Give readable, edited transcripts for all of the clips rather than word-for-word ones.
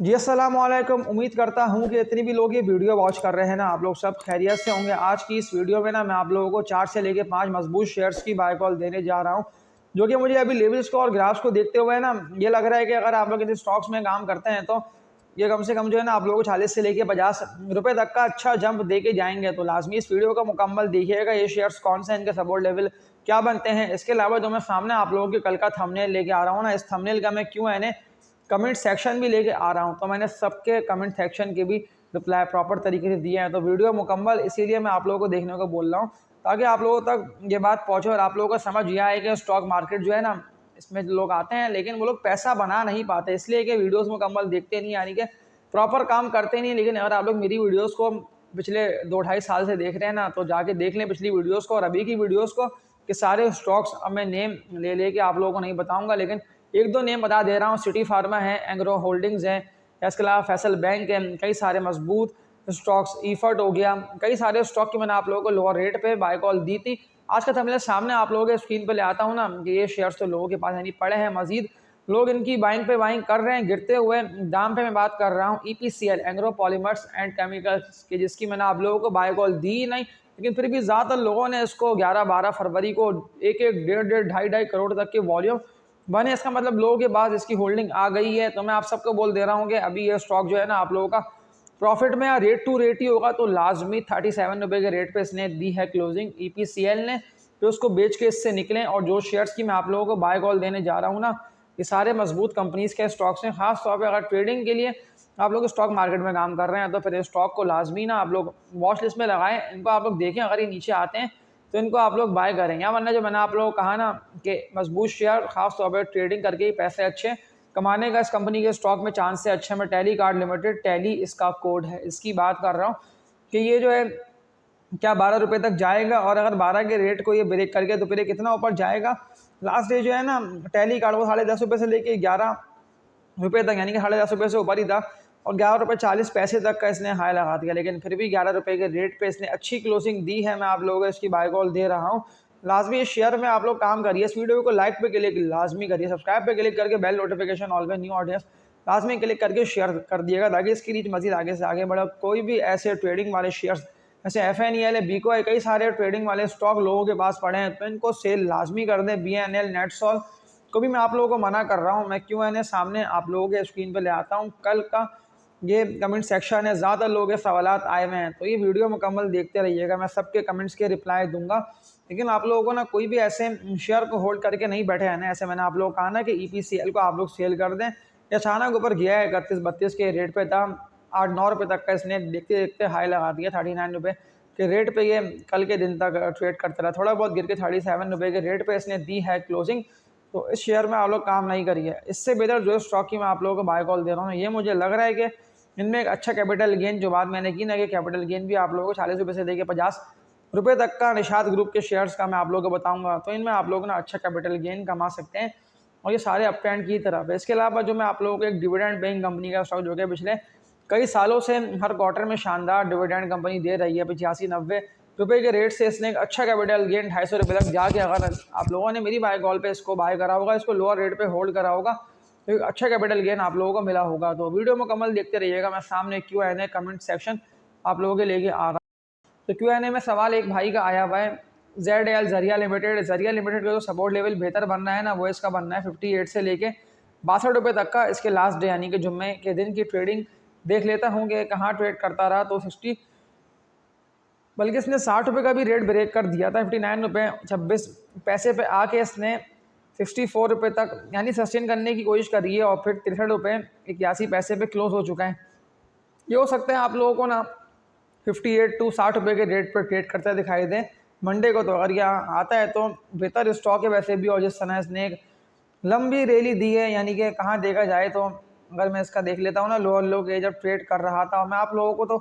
जी अस्सलाम वालेकुम। उम्मीद करता हूँ कि इतनी भी लोग ये वीडियो वॉच कर रहे हैं ना, आप लोग सब खैरियत से होंगे। आज की इस वीडियो में ना मैं आप लोगों को 4 से लेके 5 मजबूत शेयर्स की बाय कॉल देने जा रहा हूँ, जो कि मुझे अभी लेवल्स को और ग्राफ्स को देखते हुए ना ये लग रहा है कि अगर आप लोग इन स्टॉक्स में काम करते हैं तो ये कम से कम जो है ना आप लोगों को 40 से लेके 50 रुपये तक का अच्छा जंप दे के जाएंगे। तो लाजमी इस वीडियो का मुकम्मल देखिएगा, ये शेयर्स कौन से हैं, इनके सपोर्ट लेवल क्या बनते हैं। इसके अलावा जो मैं सामने आप लोगों के कल का थंबनेल लेके आ रहा हूँ ना, इस थंबनेल का मैं क्यों है कमेंट सेक्शन भी लेके आ रहा हूँ, तो मैंने सबके कमेंट सेक्शन के भी रिप्लाई प्रॉपर तरीके से दिए हैं। तो वीडियो मुकम्मल इसीलिए मैं आप लोगों को देखने को बोल रहा हूँ, ताकि आप लोगों तक ये बात पहुँचे और आप लोगों को समझ यह आए कि स्टॉक मार्केट जो है ना, इसमें जो लोग आते हैं लेकिन वो लोग पैसा बना नहीं पाते, इसलिए कि वीडियोस मुकम्मल देखते नहीं, यानी कि प्रॉपर काम करते नहीं। लेकिन अगर आप लोग मेरी वीडियोस को पिछले 2-2.5 साल से देख रहे हैं ना, तो जाके देख लें पिछली वीडियोस को और अभी की वीडियोस को, कि सारे स्टॉक्स अब मैं नेम ले लेके आप लोगों को नहीं बताऊंगा, लेकिन एक दो नेम बता दे रहा हूँ। सिटी फार्मा है, एंग्रो होल्डिंग्स है, इसके अलावा फैसल बैंक है, कई सारे मजबूत स्टॉक्स, ईफर्ट हो गया, कई सारे स्टॉक की मैंने आप लोगों को लोअर रेट पे बाय कॉल दी थी। आज का थंबनेल सामने आप लोगों के स्क्रीन पे ले आता हूँ ना, कि ये शेयर्स तो लोगों के पास यानी पड़े हैं, मजीद लोग इनकी बाइंग पे बाइंग कर रहे हैं। गिरते हुए दाम पे मैं बात कर रहा हूँ EPCL, Engro polymers and chemicals की, जिसकी मैंने आप लोगों को बाय कॉल दी ही नहीं, लेकिन फिर भी ज़्यादातर लोगों ने इसको 11-12 फरवरी को 1-1, 1.5-1.5, 2.5 करोड़ तक के वॉल्यूम बने। इसका मतलब लोगों के पास इसकी होल्डिंग आ गई है। तो मैं आप सबको बोल दे रहा हूँ कि अभी ये स्टॉक जो है ना आप लोगों का प्रॉफिट में या रेट टू रेट ही होगा, तो लाजमी 37 रुपये के रेट पे इसने दी है क्लोजिंग EPCL ने, तो उसको बेच के इससे निकलें। और जो शेयर्स की मैं आप लोगों को बाय कॉल देने जा रहा हूँ ना, ये सारे मजबूत कंपनीज के स्टॉक्स हैं। खास तौर पर अगर ट्रेडिंग के लिए आप लोग स्टॉक मार्केट में काम कर रहे हैं, तो फिर इस स्टॉक को लाजमी ना आप लोग वॉच लिस्ट में लगाएं, इनको आप लोग देखें, अगर ये नीचे आते हैं तो इनको आप लोग बाय करें। या वरना जो मैंने आप लोगों को कहा ना कि मजबूत शेयर खास तौर पर ट्रेडिंग करके ही पैसे अच्छे कमाने का इस कंपनी के स्टॉक में चांस है अच्छे में। टैली कार्ड लिमिटेड, टैली इसका कोड है, इसकी बात कर रहा हूँ कि ये जो है क्या 12 रुपये तक जाएगा, और अगर 12 के रेट को ये ब्रेक करके तो फिर ये कितना ऊपर जाएगा। लास्ट डे जो है ना टैली कार्ड वो 10.5 रुपये से लेके 11 रुपये तक, यानी कि 10.5 रुपये से ऊपर ही था, और 11 रुपये 40 पैसे तक का इसने हाई लगा दिया, लेकिन फिर भी 11 रुपये के रेट पे इसने अच्छी क्लोजिंग दी है। मैं आप लोगों को इसकी बाय कॉल दे रहा हूँ। लाजमी इस शेयर में आप लोग काम करिए, इस वीडियो को लाइक पे क्लिक लाजमी करिए, सब्सक्राइब पे क्लिक करके बेल नोटिफिकेशन ऑल पे न्यू ऑडियंस लाजमी क्लिक करके शेयर कर दिएगा, ताकि इसकी रीच मजीद आगे से आगे बढ़े। कोई भी ऐसे ट्रेडिंग वाले शेयर्स जैसे FNEL है, बीको है, कई सारे ट्रेडिंग वाले स्टॉक लोगों के पास पड़े हैं, तो इनको सेल लाजमी कर दें। BNL, नेटसॉल को भी मैं आप लोगों को मना कर रहा हूँ। मैं Q&A सामने आप लोगों के स्क्रीन पे ले आता हूँ, कल का ये कमेंट सेक्शन है, ज़्यादा लोगों के सवालात आए हुए हैं, तो ये वीडियो मुकम्मल देखते रहिएगा, मैं सबके कमेंट्स के रिप्लाई दूंगा। लेकिन आप लोगों को ना कोई भी ऐसे शेयर को होल्ड करके नहीं बैठे हैं ना, ऐसे मैंने आप लोगों को कहा ना कि EPCL को आप लोग सेल कर दें। ये अचानक ऊपर गया है 31-32 के रेट पे था, 8-9 रुपये तक का इसने देखते देखते हाई लगा दिया 39 रुपये के रेट पे। ये कल के दिन तक ट्रेड करता रहा, थोड़ा बहुत गिर के 37 रुपये के रेट पे इसने दी है क्लोजिंग। तो इस शेयर में आप लोग काम नहीं करिए। इससे बेहतर जो स्टॉक की मैं आप लोगों को बाय कॉल दे रहा हूँ, ये मुझे लग रहा है कि इनमें एक अच्छा कैपिटल गेन, जो बात मैंने की ना कि कैपिटल गेन भी आप लोगों को 40 रुपये से लेकर 50 रुपये तक का निशात ग्रुप के शेयर्स का मैं आप लोगों को बताऊंगा, तो इनमें आप लोग ना अच्छा कैपिटल गेन कमा सकते हैं, और ये सारे अप ट्रेंड की तरफ है। इसके अलावा जो मैं आप लोगों को एक डिविडेंड पेइंग कंपनी का स्टॉक, जो कि पिछले कई सालों से हर क्वार्टर में शानदार डिविडेंड कंपनी दे रही है, 85-90 रुपये के रेट से इसने एक अच्छा कैपिटल गेन 250 रुपये तक जाके, अगर आप लोगों ने मेरी बाय कॉल पे इसको बाय करा होगा, इसको लोअर रेट पे होल्ड करा होगा, तो एक अच्छा कैपिटल गेन आप लोगों को मिला होगा। तो वीडियो मुकम्मल देखते रहिएगा, मैं सामने Q&A कमेंट सेक्शन आप लोगों के लेके आ रहा हूँ। तो Q&A में सवाल एक भाई का आया हुआ है, ZL जरिया लिमिटेड, जरिया लिमिटेड का जो सपोर्ट लेवल बेहतर बनना है ना, वो इसका बनना है 58 से लेके 62 रुपये तक का। इसके लास्ट डे यानी कि जुम्मे के दिन की ट्रेडिंग देख लेता हूँ कि कहाँ ट्रेड करता रहा, तो 60, बल्कि इसने 60 रुपये का भी रेट ब्रेक कर दिया था, 59 रुपये 26 पैसे पे आके इसने 64 रुपये तक यानी सस्टेन करने की कोशिश करी है, और फिर 63 रुपये 81 पैसे पे क्लोज हो चुका है। ये हो सकता है आप लोगों को ना 58 टू 60 रुपये के रेट पर ट्रेड करता दिखाई दे मंडे को, तो अगर यहाँ आता है तो बेहतर स्टॉक है वैसे भी। और जिस तरह इसने एक लंबी रैली दी है, यानी कि कहाँ देखा जाए तो अगर मैं इसका देख लेता हूँ ना, लोअर लो के जब ट्रेड कर रहा था, मैं आप लोगों को तो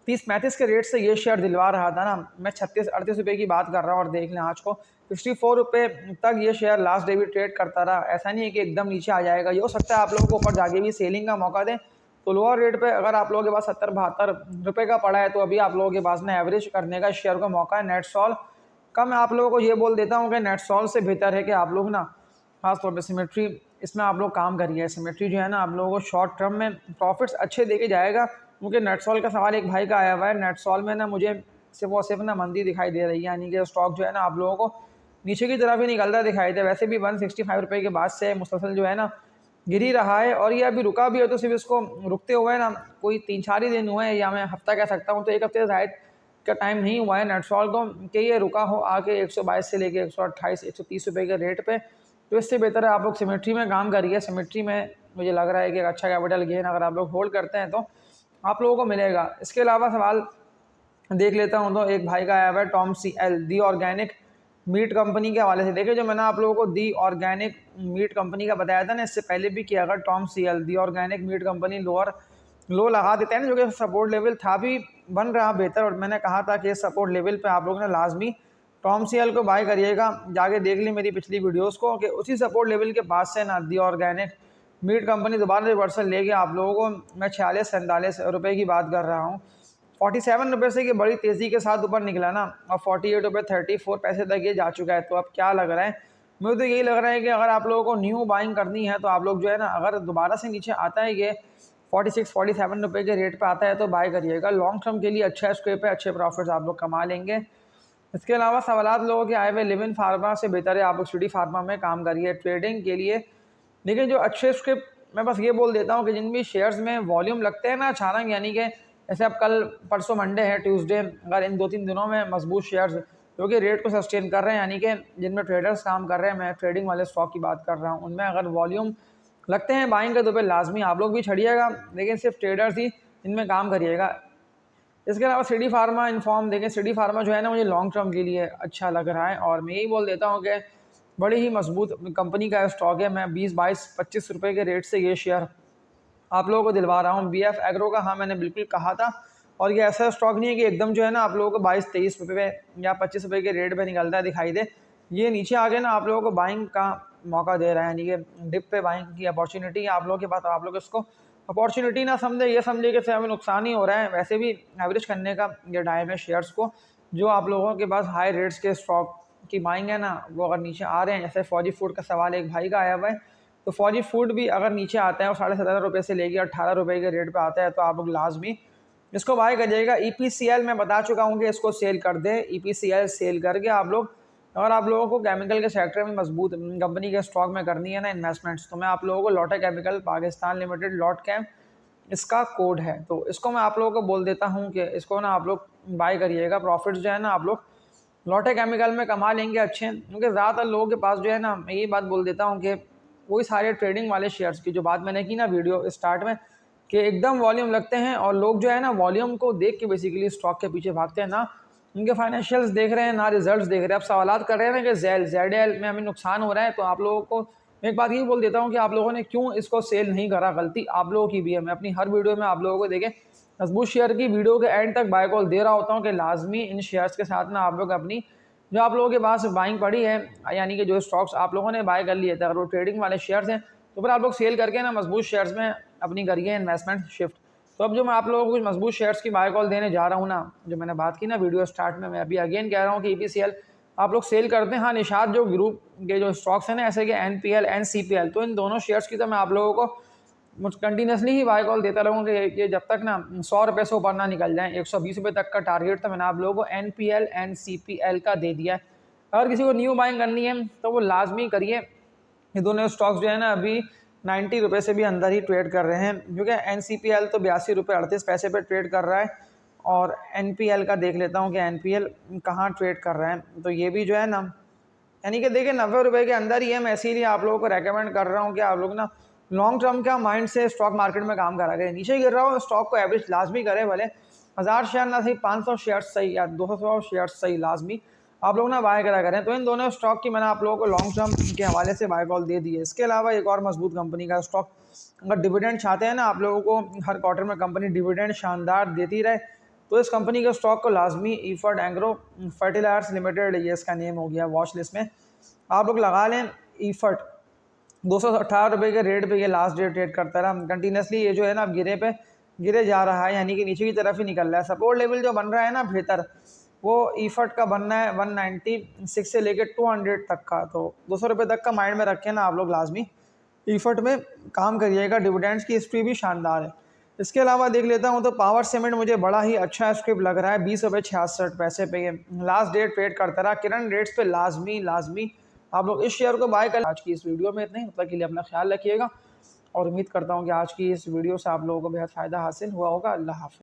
30-35 के रेट से ये शेयर दिलवा रहा था ना, मैं 36-38 रुपये की बात कर रहा हूँ, और देख लें आज को 64 रुपये तक ये शेयर लास्ट डे भी ट्रेड करता रहा। ऐसा नहीं है कि एकदम नीचे आ जाएगा, ये हो सकता है आप लोगों को ऊपर जाके भी सेलिंग का मौका दें। तो लोअर रेट पे अगर आप लोगों के पास 70-72 रुपये का पड़ा है, तो अभी आप लोगों के पास ना एवरेज करने का शेयर का मौका है। नेटसॉल का मैं आप लोगों को ये बोल देता हूँ कि नेटसॉल से बेहतर है कि आप लोग ना खासतौर पर सिमेट्री इसमें आप लोग काम करिए। सिमेट्री जो है ना आप लोगों को शॉर्ट टर्म में प्रॉफिट्स अच्छे देके जाएगा, क्योंकि नेटसॉल का सवाल एक भाई का आया हुआ है। नेटसॉल में ना मुझे सिर्फ और सिर्फ ना मंदी दिखाई दे रही है, यानी कि स्टॉक जो है ना आप लोगों को नीचे की तरफ ही निकलता दिखाई दे। वैसे भी 165 रुपये के बाद से मुसलसल जो है ना गिर ही रहा है, और ये अभी रुका भी है तो सिर्फ इसको रुकते हुए है ना कोई 3-4 ही दिन हुए हैं, या मैं हफ्ता कह सकता हूँ, तो एक हफ्ते से शायद का टाइम नहीं हुआ है नेटसॉल को कि ये रुका हो आके 122 से लेके 128 130 रुपये के रेट पे। तो इससे बेहतर है आप लोग सिमेट्री में काम करिए। सिमेट्री में मुझे लग रहा है कि एक अच्छा कैपिटल गेन अगर आप लोग होल्ड करते हैं तो आप लोगों को मिलेगा। इसके अलावा सवाल देख लेता हूँ, तो एक भाई का आया हुआ है टॉम सी एल दी ऑर्गेनिक मीट कंपनी के हवाले से। देखिए जो मैंने आप लोगों को दी ऑर्गेनिक मीट कंपनी का बताया था ना, इससे पहले भी किया, अगर टॉम सी एल दी ऑर्गेनिक मीट कंपनी लो लगा देते हैं ना, जो कि सपोर्ट लेवल था भी बन रहा बेहतर, और मैंने कहा था कि सपोर्ट लेवल पे आप लोगों ने लाजमी टॉम सी एल को बाय करिएगा। जाके देख ली मेरी पिछली वीडियोस को कि उसी सपोर्ट लेवल के पास से ना दी ऑर्गेनिक मीट कंपनी दोबारा रिवर्सल लेके आप लोगों को मैं 46-47 रुपये की बात कर रहा हूँ। 47 रुपये से कि बड़ी तेज़ी के साथ ऊपर निकला ना, और 48 रुपये 34 पैसे तक ये जा चुका है। तो अब क्या लग रहा है, मुझे तो यही लग रहा है कि अगर आप लोगों को न्यू बाइंग करनी है तो आप लोग जो है ना, अगर दोबारा से नीचे आता है ये 46-47 रुपये के रेट पे आता है तो बाय करिएगा। लॉन्ग टर्म के लिए अच्छा स्कोप है, अच्छे प्रॉफिट्स आप लोग कमा लेंगे। इसके अलावा सवालात लोगों के आए हुए, लिविन फार्मा से बेहतर है आप लोग सिटी फार्मा में काम करिए ट्रेडिंग के लिए। लेकिन जो अच्छे स्क्रिप्ट, मैं बस ये बोल देता हूँ कि जिन भी शेयर्स में वॉल्यूम लगते हैं ना अचानक, यानी कि जैसे अब कल परसों मंडे है, ट्यूसडे, अगर इन 2-3 दिनों में मजबूत शेयर्स जो कि रेट को सस्टेन कर रहे हैं, यानी कि जिनमें ट्रेडर्स काम कर रहे हैं, मैं ट्रेडिंग वाले स्टॉक की बात कर रहा हूँ, उनमें अगर वॉल्यूम लगते हैं बाइंग के, तो फिर लाजमी आप लोग भी छड़िएगा, लेकिन सिर्फ ट्रेडर्स ही इनमें काम करिएगा। इसके अलावा सिटी फार्मा इन्फॉर्म देखें, सिटी फार्मा जो है ना मुझे लॉन्ग टर्म के लिए अच्छा लग रहा है, और मैं यही बोल देता हूँ कि बड़ी ही मजबूत कंपनी का स्टॉक है। मैं 20-22-25 रुपये के रेट से ये शेयर आप लोगों को दिलवा रहा हूँ। BF एग्रो का, हाँ मैंने बिल्कुल कहा था, और ये ऐसा स्टॉक नहीं है कि एकदम जो है ना आप लोगों को 22-23 रुपये या 25 रुपये के रेट पे निकलता है दिखाई दे। ये नीचे आगे ना आप लोगों को बाइंग का मौका दे रहा है, यानी कि डिप पे बाइंग की अपॉर्चुनिटी है आप लोगों के पास। आप लोग इसको अपॉर्चुनिटी ना समझे, ये समझे कि हमें नुकसान ही हो रहा है। वैसे भी एवरेज करने का ये टाइम है शेयर्स को। जो आप लोगों के पास हाई रेट्स के स्टॉक की बाइंग है ना, वो अगर नीचे आ रहे हैं, जैसे फौजी फूड का सवाल एक भाई का आया हुआ है, तो फौजी फूड भी अगर नीचे आता है और 17.5 रुपये से लेकर 18 रुपये के रेट पे आता है, तो आप लोग लाजमी इसको बाय करिएगा। EPCL मैं बता चुका हूँ कि इसको सेल कर दें। EPCL सेल करके आप लोग, अगर आप लोगों को केमिकल के सेक्टर में मजबूत कंपनी के स्टॉक में करनी है ना इन्वेस्टमेंट्स, तो मैं आप लोगों को Lotte chemical Pakistan limited Lotchem इसका कोड है, तो इसको मैं आप लोगों को बोल देता हूँ कि इसको ना आप लोग बाय करिएगा। प्रॉफिट्स जो है ना आप लोग लोटे केमिकल में कमा लेंगे अच्छे, क्योंकि ज़्यादातर लोगों के पास जो है ना, मैं यही बात बोल देता हूँ कि वही सारे ट्रेडिंग वाले शेयर्स की जो बात मैंने की ना वीडियो स्टार्ट में, कि एकदम वॉल्यूम लगते हैं, और लोग जो है ना वॉल्यूम को देख के बेसिकली स्टॉक के पीछे भागते हैं, ना उनके फाइनेंशियल्स देख रहे हैं, ना रिजल्ट्स देख रहे हैं। अब सवालात कर रहे हैं ना कि ZL में हमें नुकसान हो रहा है, तो आप लोगों को मैं एक बात ये बोल देता हूँ कि आप लोगों ने क्यों इसको सेल नहीं करा, गलती आप लोगों की भी है। मैं अपनी हर वीडियो में आप लोगों को देखें मजबूत शेयर की वीडियो के एंड तक बाय कॉल दे रहा होता हूँ कि लाजमी इन शेयर्स के साथ ना आप लोग अपनी जो आप लोगों के पास बाइंग पड़ी है, यानी कि जो स्टॉक्स आप लोगों ने बाय कर लिए थे, अगर वो ट्रेडिंग वाले शेयर्स हैं, तो फिर आप लोग सेल करके ना मजबूत शेयर्स में अपनी करिए इन्वेस्टमेंट शिफ्ट। तो अब जो मैं आप लोगों को कुछ मजबूत शेयर्स की बाय कॉल देने जा रहा हूँ ना, जो मैंने बात की ना वीडियो स्टार्ट में, मैं अभी अगेन कह रहा हूँ कि EPCL आप लोग सेल करते हैं। हाँ, निशात जो ग्रुप के जो स्टॉक्स हैं ना, ऐसे कि NPL NCPL, तो इन दोनों शेयर्स की तो मैं आप लोगों को कंटिन्यूसली ही बाय कॉल देता रहूँगा कि ये जब तक ना 100 रुपये से ऊपर ना निकल जाए। 120 रुपये तक का टारगेट तो मैंने आप लोगों को NPL NCPL का दे दिया है। अगर किसी को न्यू बाइंग करनी है तो वो लाजमी करिए। ये दोनों स्टॉक्स जो है ना अभी 90 रुपये से भी अंदर ही ट्रेड कर रहे हैं, क्योंकि NCPL तो 82 रुपये 38 पैसे पे ट्रेड कर रहा है, और NPL का देख लेता हूँ कि NPL कहाँ ट्रेड कर रहा है। तो ये भी जो है ना, यानी कि देखिए 90 रुपये के अंदर ही है। मैं इसीलिए आप लोगों को रेकमेंड कर रहा हूँ कि आप लोग ना लॉन्ग टर्म का माइंड से स्टॉक मार्केट में काम करा करें। नीचे गिर रहा हो स्टॉक को एवरेज लाजमी करे, भले 1000 शेयर ना सही, 500 शेयर सही, या 200 शेयर सही, लाजमी आप लोग ना बाय करा करें। तो इन दोनों स्टॉक की मैंने आप लोगों को लॉन्ग टर्म के हवाले से बाय कॉल दे दी है। इसके अलावा एक और मजबूत कंपनी का स्टॉक, अगर डिविडेंड चाहते हैं ना आप लोगों को, हर क्वार्टर में कंपनी डिविडेंड शानदार देती रहे, तो इस कंपनी के स्टॉक को लाजमी इफर्ट एग्रो फर्टिलाइजर्स लिमिटेड, ये इसका नेम हो गया, वॉच लिस्ट में आप लोग लगा लें। इफर्ट 218 रुपये के रेट पे ये लास्ट डेट ट्रेड करता रहा कंटिन्यूसली। ये जो है ना अब गिरे जा रहा है, यानी कि नीचे की तरफ ही निकल रहा है। सपोर्ट लेवल जो बन रहा है ना बेहतर, वो इफर्ट का बनना है 196 से लेकर 200 तक का। तो 200 रुपये तक का माइंड में रखें ना आप लोग लाजमी। इफर्ट में काम करिएगा। डिविडेंड्स की हिस्ट्री भी शानदार है। इसके अलावा देख लेता हूँ तो पावर सीमेंट मुझे बड़ा ही अच्छा स्क्रिप्ट लग रहा है, 20 रुपये 66 पैसे पे ये लास्ट डेट ट्रेड करता रहा। किरण रेट्स पे लाजमी आप लोग इस शेयर को बाय कर। आज की इस वीडियो में इतने, तब तक के लिए अपना ख्याल रखिएगा और उम्मीद करता हूँ कि आज की इस वीडियो से आप लोगों को बेहद फ़ायदा हासिल हुआ होगा। अल्लाह हाफ़िज़।